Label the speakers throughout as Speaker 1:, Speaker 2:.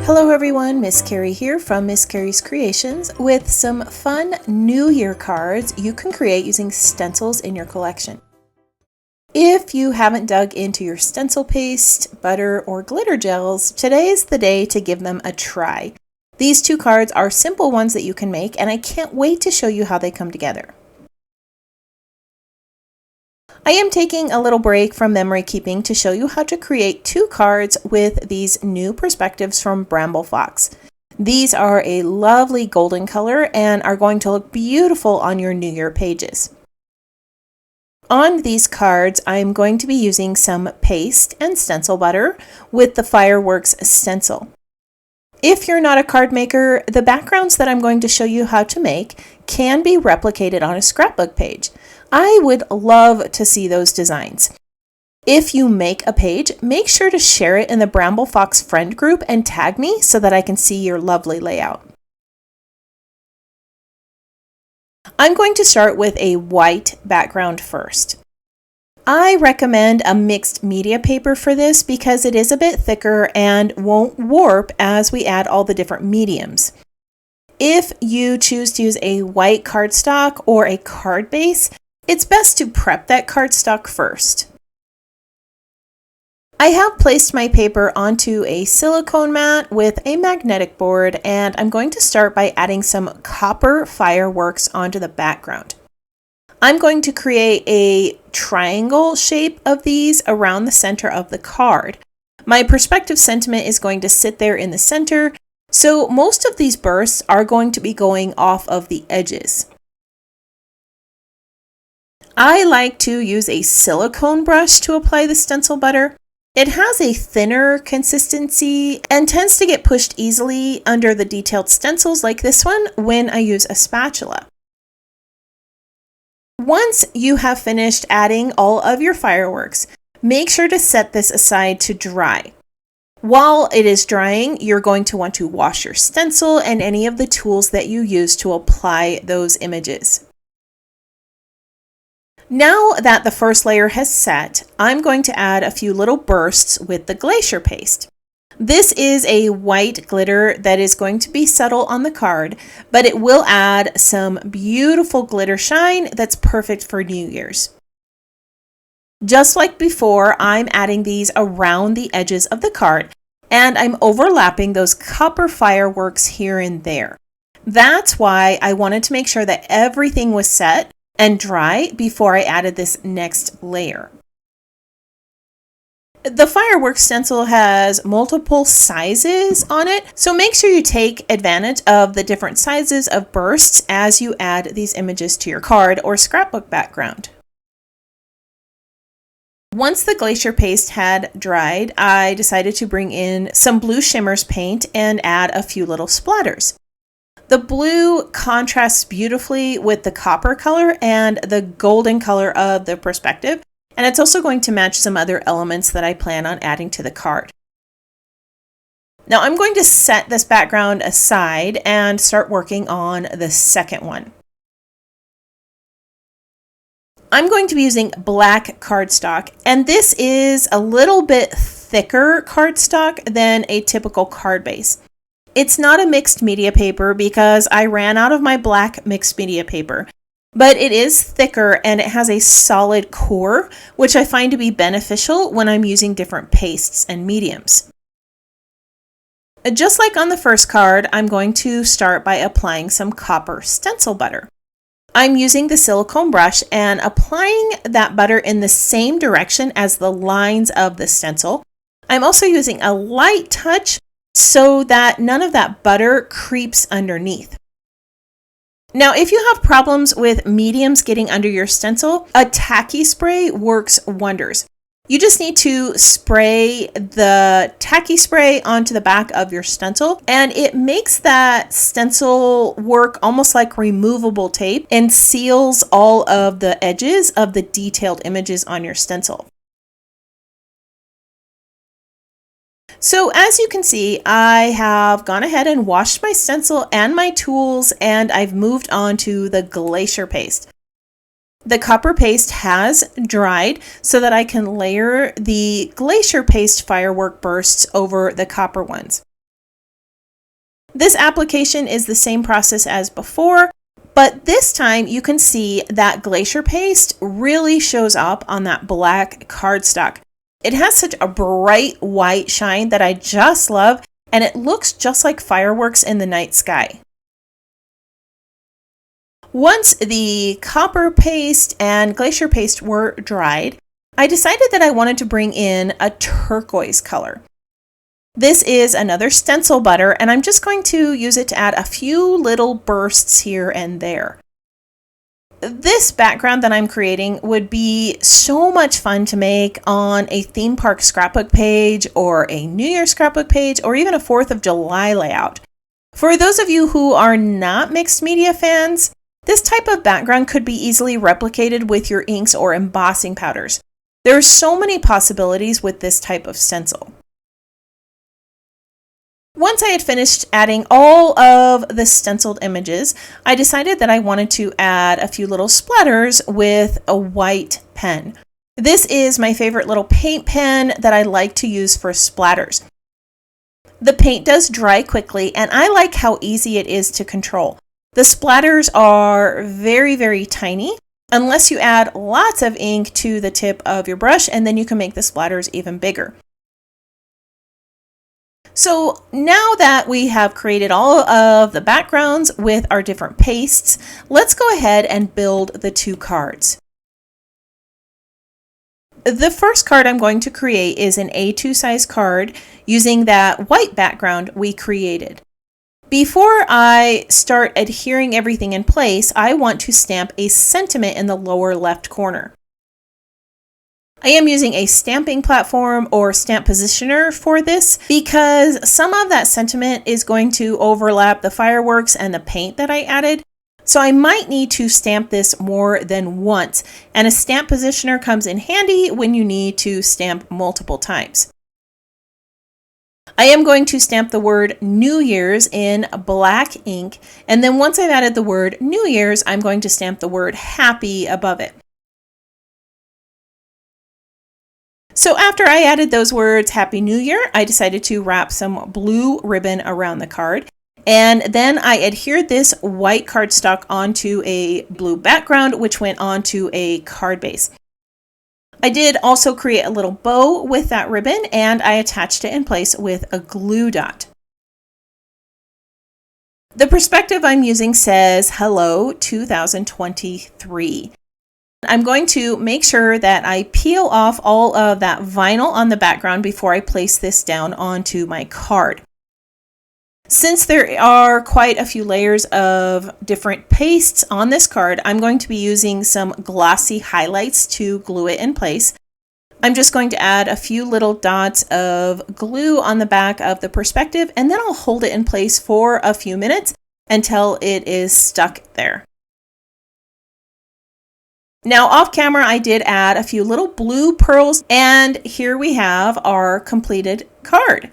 Speaker 1: Hello everyone, Miss Carrie here from Miss Carrie's Creations with some fun New Year cards you can create using stencils in your collection. If you haven't dug into your stencil paste, butter, or glitter gels, today is the day to give them a try. These two cards are simple ones that you can make, and I can't wait to show you how they come together. I am taking a little break from memory keeping to show you how to create two cards with these new perspectives from Bramble Fox. These are a lovely golden color and are going to look beautiful on your New Year pages. On these cards, I'm going to be using some paste and stencil butter with the Fireworks stencil. If you're not a card maker, the backgrounds that I'm going to show you how to make can be replicated on a scrapbook page. I would love to see those designs. If you make a page, make sure to share it in the Bramble Fox friend group and tag me so that I can see your lovely layout. I'm going to start with a white background first. I recommend a mixed media paper for this because it is a bit thicker and won't warp as we add all the different mediums. If you choose to use a white cardstock or a card base, it's best to prep that cardstock first. I have placed my paper onto a silicone mat with a magnetic board, and I'm going to start by adding some copper fireworks onto the background. I'm going to create a triangle shape of these around the center of the card. My perspective sentiment is going to sit there in the center, so most of these bursts are going to be going off of the edges. I like to use a silicone brush to apply the stencil butter. It has a thinner consistency and tends to get pushed easily under the detailed stencils like this one when I use a spatula. Once you have finished adding all of your fireworks, make sure to set this aside to dry. While it is drying, you're going to want to wash your stencil and any of the tools that you use to apply those images. Now that the first layer has set, I'm going to add a few little bursts with the glacier paste. This is a white glitter that is going to be subtle on the card, but it will add some beautiful glitter shine that's perfect for New Year's. Just like before, I'm adding these around the edges of the card, and I'm overlapping those copper fireworks here and there. That's why I wanted to make sure that everything was set and dry before I added this next layer. The fireworks stencil has multiple sizes on it, so make sure you take advantage of the different sizes of bursts as you add these images to your card or scrapbook background. Once the glacier paste had dried, I decided to bring in some blue shimmers paint and add a few little splatters. The blue contrasts beautifully with the copper color and the golden color of the perspective, and it's also going to match some other elements that I plan on adding to the card. Now I'm going to set this background aside and start working on the second one. I'm going to be using black cardstock, and this is a little bit thicker cardstock than a typical card base. It's not a mixed media paper because I ran out of my black mixed media paper, but it is thicker and it has a solid core, which I find to be beneficial when I'm using different pastes and mediums. Just like on the first card, I'm going to start by applying some copper stencil butter. I'm using the silicone brush and applying that butter in the same direction as the lines of the stencil. I'm also using a light touch so that none of that butter creeps underneath. Now, if you have problems with mediums getting under your stencil, a tacky spray works wonders. You just need to spray the tacky spray onto the back of your stencil, and it makes that stencil work almost like removable tape and seals all of the edges of the detailed images on your stencil. So as you can see, I have gone ahead and washed my stencil and my tools, and I've moved on to the glacier paste. The copper paste has dried so that I can layer the glacier paste firework bursts over the copper ones. This application is the same process as before, but this time you can see that glacier paste really shows up on that black cardstock. It has such a bright white shine that I just love, and it looks just like fireworks in the night sky. Once the copper paste and glacier paste were dried, I decided that I wanted to bring in a turquoise color. This is another stencil butter, and I'm just going to use it to add a few little bursts here and there. This background that I'm creating would be so much fun to make on a theme park scrapbook page or a New Year scrapbook page or even a 4th of July layout. For those of you who are not mixed media fans, this type of background could be easily replicated with your inks or embossing powders. There are so many possibilities with this type of stencil. Once I had finished adding all of the stenciled images, I decided that I wanted to add a few little splatters with a white pen. This is my favorite little paint pen that I like to use for splatters. The paint does dry quickly, and I like how easy it is to control. The splatters are very, very tiny, unless you add lots of ink to the tip of your brush, and then you can make the splatters even bigger. So now that we have created all of the backgrounds with our different pastes, let's go ahead and build the 2 cards. The first card I'm going to create is an A2 size card using that white background we created. Before I start adhering everything in place, I want to stamp a sentiment in the lower left corner. I am using a stamping platform or stamp positioner for this because some of that sentiment is going to overlap the fireworks and the paint that I added. So I might need to stamp this more than once, and a stamp positioner comes in handy when you need to stamp multiple times. I am going to stamp the word New Year's in black ink, and then once I've added the word New Year's, I'm going to stamp the word Happy above it. So after I added those words Happy New Year, I decided to wrap some blue ribbon around the card, and then I adhered this white cardstock onto a blue background, which went onto a card base. I did also create a little bow with that ribbon, and I attached it in place with a glue dot. The perspective I'm using says Hello 2023. I'm going to make sure that I peel off all of that vinyl on the background before I place this down onto my card. Since there are quite a few layers of different pastes on this card, I'm going to be using some glossy highlights to glue it in place. I'm just going to add a few little dots of glue on the back of the perspective, and then I'll hold it in place for a few minutes until it is stuck there. Now off camera, I did add a few little blue pearls, and here we have our completed card.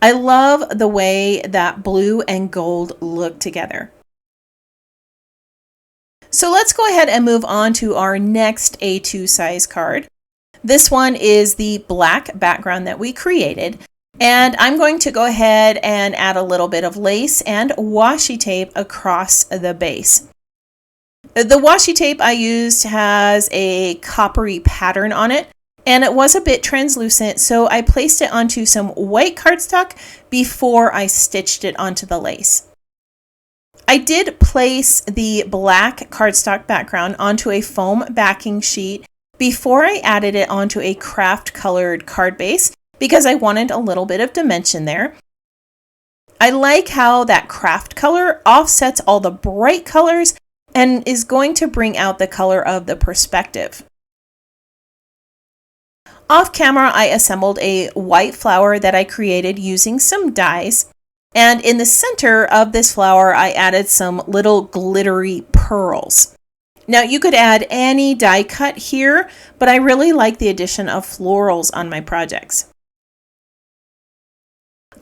Speaker 1: I love the way that blue and gold look together. So let's go ahead and move on to our next A2 size card. This one is the black background that we created, and I'm going to go ahead and add a little bit of lace and washi tape across the base. The washi tape I used has a coppery pattern on it, and it was a bit translucent, so I placed it onto some white cardstock before I stitched it onto the lace. I did place the black cardstock background onto a foam backing sheet before I added it onto a craft colored card base because I wanted a little bit of dimension there. I like how that craft color offsets all the bright colors and is going to bring out the color of the perspective. Off camera, I assembled a white flower that I created using some dies, and in the center of this flower, I added some little glittery pearls. Now you could add any die cut here, but I really like the addition of florals on my projects.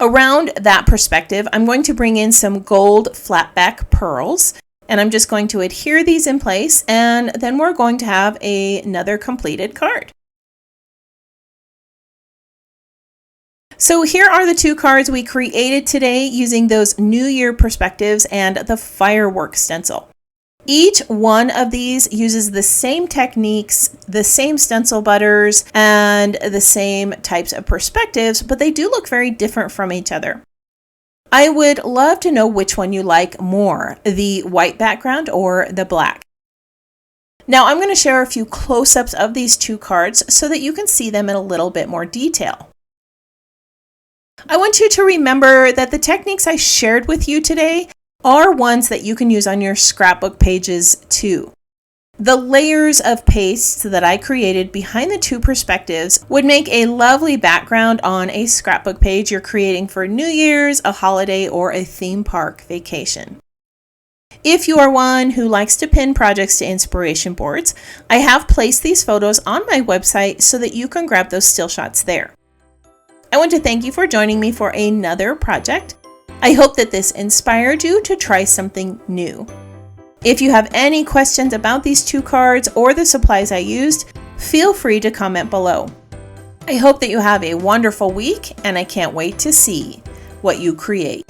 Speaker 1: Around that perspective, I'm going to bring in some gold flatback pearls, and I'm just going to adhere these in place, and then we're going to have another completed card. So here are the 2 cards we created today using those New Year perspectives and the fireworks stencil. Each one of these uses the same techniques, the same stencil butters, and the same types of perspectives, but they do look very different from each other. I would love to know which one you like more, the white background or the black. Now I'm going to share a few close-ups of these 2 cards so that you can see them in a little bit more detail. I want you to remember that the techniques I shared with you today are ones that you can use on your scrapbook pages too. The layers of paste that I created behind the 2 perspectives would make a lovely background on a scrapbook page you're creating for New Year's, a holiday, or a theme park vacation. If you are one who likes to pin projects to inspiration boards, I have placed these photos on my website so that you can grab those still shots there. I want to thank you for joining me for another project. I hope that this inspired you to try something new. If you have any questions about these 2 cards or the supplies I used, feel free to comment below. I hope that you have a wonderful week, and I can't wait to see what you create.